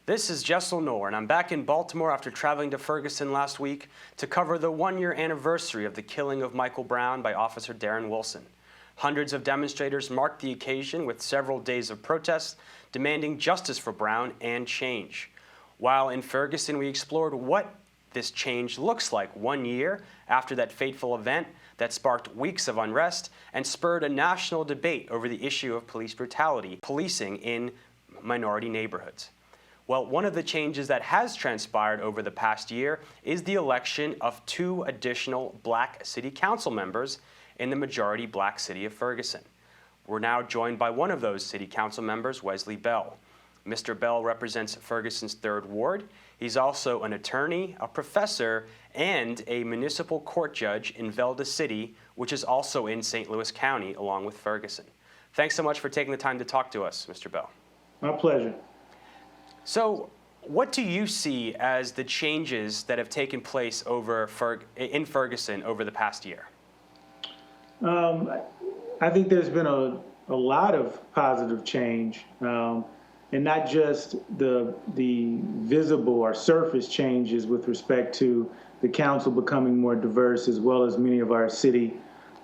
This is Jessel Noor, and I'm back in Baltimore after traveling to Ferguson last week to cover the one-year anniversary of the killing of Michael Brown by Officer Darren Wilson. Hundreds of demonstrators marked the occasion with several days of protests demanding justice for Brown and change. While in Ferguson, we explored what this change looks like 1 year after that fateful event that sparked weeks of unrest and spurred a national debate over the issue of police brutality, policing in minority neighborhoods. Well, one of the changes that has transpired over the past year is the election of 2 additional black city council members in the majority black city of Ferguson. We're now joined by one of those city council members, Wesley Bell. Mr. Bell represents Ferguson's 3rd Ward. He's also an attorney, a professor, and a municipal court judge in Velda City, which is also in St. Louis County, along with Ferguson. Thanks so much for taking the time to talk to us, Mr. Bell. My pleasure. So, what do you see as the changes that have taken place in Ferguson over the past year? I think there's been a lot of positive change, and not just the visible or surface changes with respect to the council becoming more diverse, as well as many of our city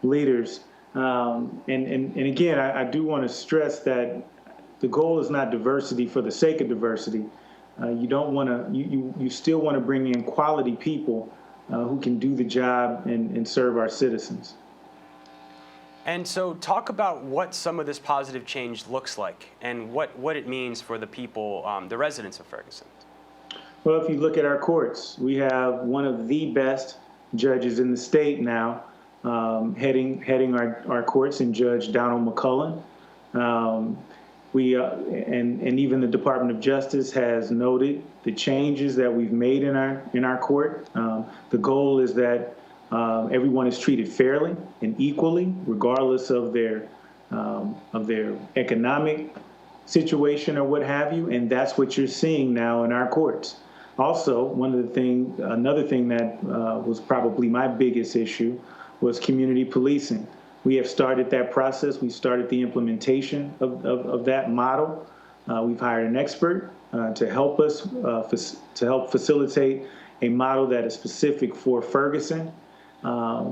leaders. And again, I do want to stress that the goal is not diversity for the sake of diversity. You don't want to. You still want to bring in quality people who can do the job and serve our citizens. And so talk about what some of this positive change looks like and what it means for the people, the residents of Ferguson. Well, if you look at our courts, we have one of the best judges in the state now heading our courts, and Judge Donald McCullen. And even the Department of Justice has noted the changes that we've made in our court. The goal is that everyone is treated fairly and equally, regardless of their economic situation or what have you, and that's what you're seeing now in our courts. Also, another thing that was probably my biggest issue was community policing. We have started that process. We started the implementation of that model. We've hired an expert to help us facilitate a model that is specific for Ferguson.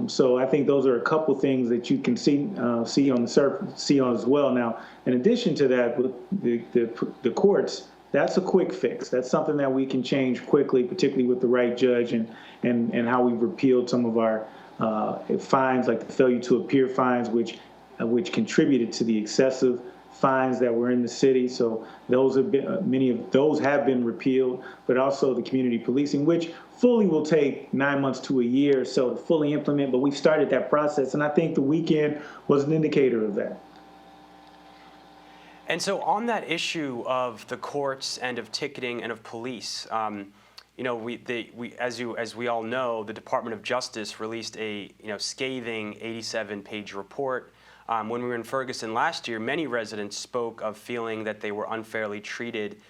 So I think those are a couple things that you can see on the surface, as well. Now, in addition to that, with the courts, that's a quick fix. That's something that we can change quickly, particularly with the right judge and how we've repealed some of our fines, like the failure to appear fines, which contributed to the excessive fines that were in the city. So many of those have been repealed, but also the community policing, which fully will take 9 months to a year or so to fully implement, but we've started that process, and I think the weekend was an indicator of that. And so on that issue of the courts and of ticketing and of police, as we all know, the Department of Justice released a scathing 87-page report. When we were in Ferguson last year, many residents spoke of feeling that they were unfairly treated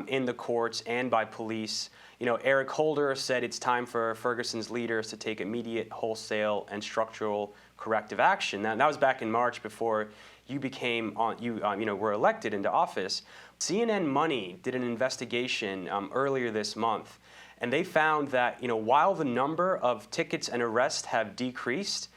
in the courts and by police. Eric Holder said it's time for Ferguson's leaders to take immediate, wholesale, and structural corrective action. Now, that was back in March before you were elected into office. CNN Money did an investigation earlier this month, and they found that while the number of tickets and arrests have decreased,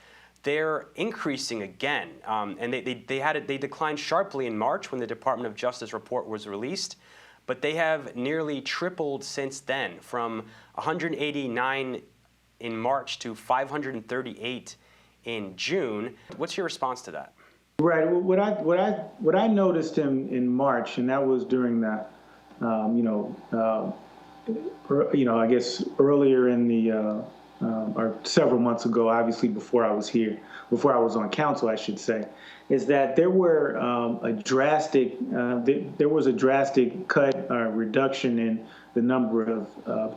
they're increasing again. And they declined sharply in March when the Department of Justice report was released, but they have nearly tripled since then, from 189 in March to 538 in June. What's your response to that? Right. What I noticed in March, and that was during the, I guess earlier in the, or several months ago, obviously before I was on council, I should say, is that there was a drastic cut or reduction in the number of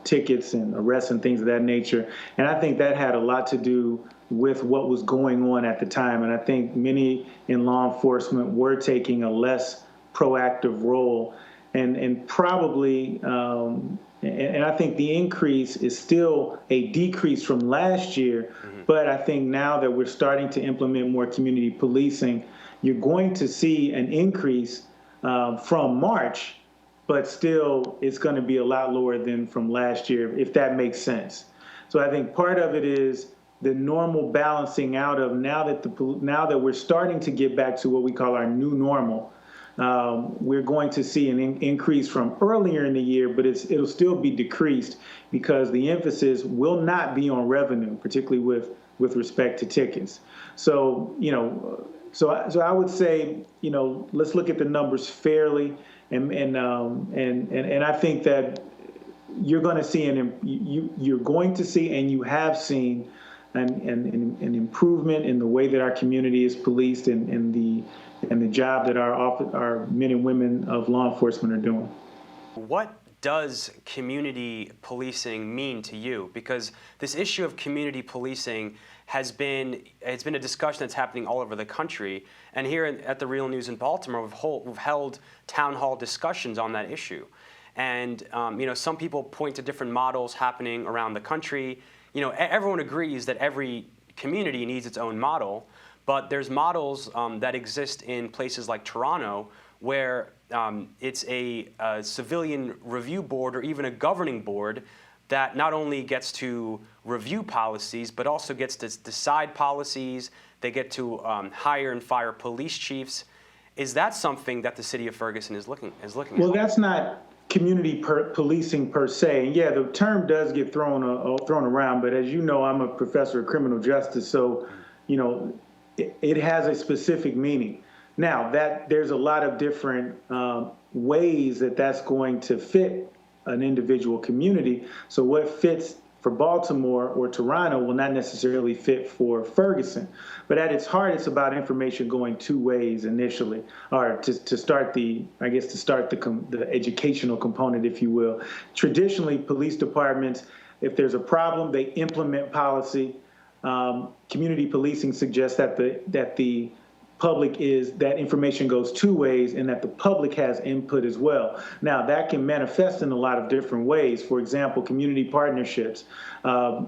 tickets and arrests and things of that nature. And I think that had a lot to do with what was going on at the time. And I think many in law enforcement were taking a less proactive role, and probably, and I think the increase is still a decrease from last year, but I think now that we're starting to implement more community policing, you're going to see an increase from March but still it's going to be a lot lower than from last year, if that makes sense. So I think part of it is the normal balancing out of now that we're starting to get back to what we call our new normal. We're going to see an increase from earlier in the year, but it'll still be decreased because the emphasis will not be on revenue, particularly with respect to tickets. So, so I would say, let's look at the numbers fairly, and I think that you're going to see you're going to see, and you have seen an improvement in the way that our community is policed and the job that our men and women of law enforcement are doing. What does community policing mean to you? Because this issue of community policing it's been a discussion that's happening all over the country. And here at the Real News in Baltimore, we've held town hall discussions on that issue. And some people point to different models happening around the country. Everyone agrees that every community needs its own model, but there's models that exist in places like Toronto where it's a civilian review board or even a governing board that not only gets to review policies, but also gets to decide policies. They get to hire and fire police chiefs. Is that something that the city of Ferguson is looking at? Well, that's not community policing per se. And yeah, the term does get thrown around, but as you know, I'm a professor of criminal justice, so it has a specific meaning. Now, there's a lot of different ways that's going to fit an individual community. So what fits for Baltimore or Toronto will not necessarily fit for Ferguson. But at its heart, it's about information going two ways initially, or to start the educational component, if you will. Traditionally, police departments, if there's a problem, they implement policy. Community policing suggests that the public that information goes two ways and that the public has input as well. Now, that can manifest in a lot of different ways. For example, community partnerships,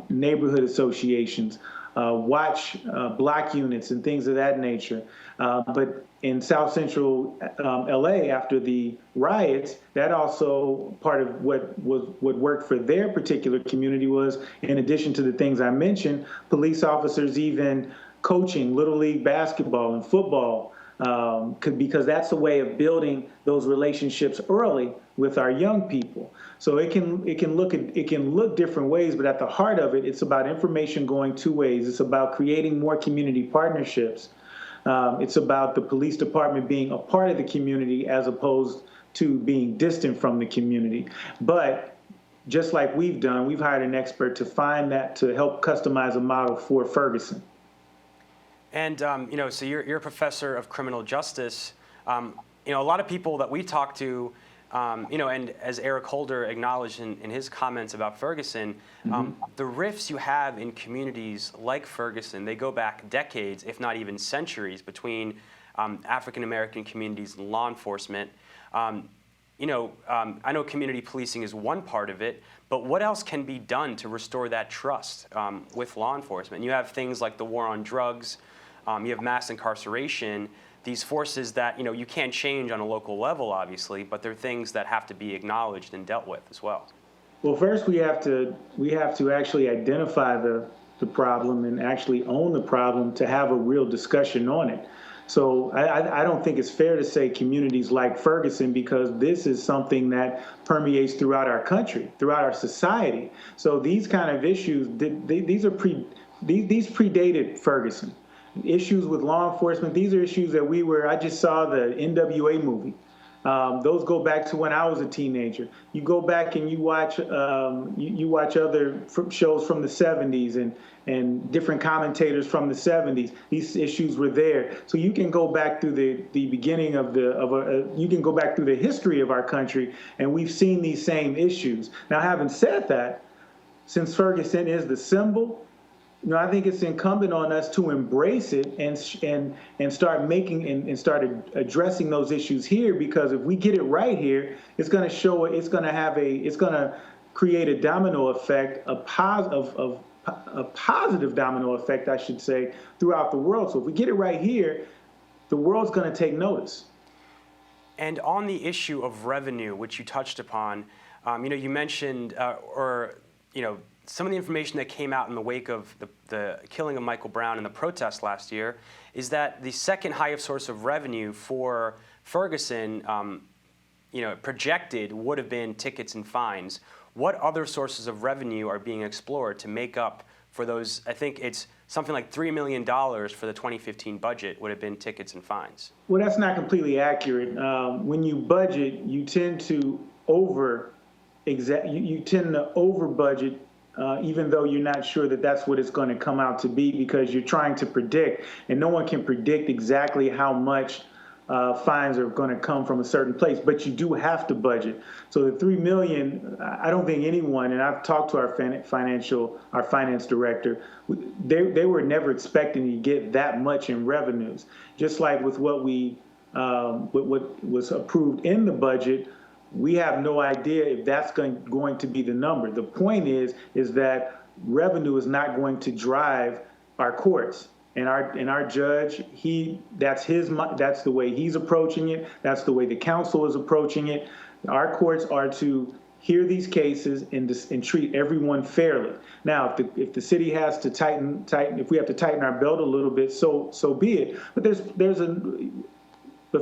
neighborhood associations, watch block units and things of that nature. But in South Central LA, after the riots, that also part of what worked for their particular community was, in addition to the things I mentioned, police officers even coaching Little League basketball and football, because that's a way of building those relationships early with our young people. So it can look different ways, but at the heart of it, it's about information going two ways. It's about creating more community partnerships. It's about the police department being a part of the community as opposed to being distant from the community. But just like we've done, we've hired an expert to help customize a model for Ferguson. And, so you're a professor of criminal justice. A lot of people that we talk to, and as Eric Holder acknowledged in his comments about Ferguson, the rifts you have in communities like Ferguson, they go back decades, if not even centuries, between African-American communities and law enforcement. I know community policing is one part of it, but what else can be done to restore that trust with law enforcement? You have things like the war on drugs. You have mass incarceration, these forces that you can't change on a local level, obviously, but they're things that have to be acknowledged and dealt with as well. Well, first we have to actually identify the problem and actually own the problem to have a real discussion on it. So I don't think it's fair to say communities like Ferguson, because this is something that permeates throughout our country, throughout our society. So these kind of issues, these predated Ferguson. Issues with law enforcement, these are issues that I just saw the NWA movie. Those go back to when I was a teenager. You go back and you watch other shows from the 70s and different commentators from the 70s. These issues were there. So you can go back through the beginning you can go back through the history of our country, and we've seen these same issues. Now, having said that, since Ferguson is the symbol, I think it's incumbent on us to embrace it and start addressing those issues here, because if we get it right here, it's going to create a domino effect, a positive domino effect, I should say, throughout the world. So if we get it right here, the world's going to take notice. And on the issue of revenue, which you touched upon, you mentioned, some of the information that came out in the wake of the killing of Michael Brown and the protest last year is that the second highest source of revenue for Ferguson, projected would have been tickets and fines. What other sources of revenue are being explored to make up for those? I think it's something like $3 million for the 2015 budget would have been tickets and fines. Well, that's not completely accurate. When you budget, you tend to over budget, even though you're not sure that that's what it's going to come out to be, because you're trying to predict, and no one can predict exactly how much fines are going to come from a certain place, but you do have to budget. So the $3 million, I don't think anyone, and I've talked to our finance director, they were never expecting to get that much in revenues. Just like with what was approved in the budget, we have no idea if that's going to be the number. The point is that revenue is not going to drive our courts. And our judge, that's the way he's approaching it. That's the way the council is approaching it. Our courts are to hear these cases and treat everyone fairly. Now, if the city has to tighten, if we have to tighten our belt a little bit, so be it. But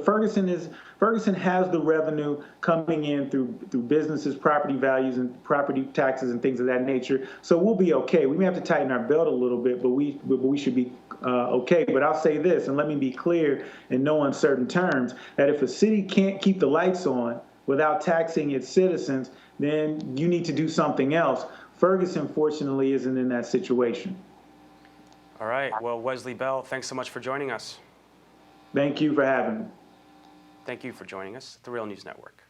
Ferguson has the revenue coming in through businesses, property values, and property taxes and things of that nature. So we'll be okay. We may have to tighten our belt a little bit, but we should be okay. But I'll say this, and let me be clear in no uncertain terms, that if a city can't keep the lights on without taxing its citizens, then you need to do something else. Ferguson, fortunately, isn't in that situation. All right. Well, Wesley Bell, thanks so much for joining us. Thank you for having me. Thank you for joining us at the Real News Network.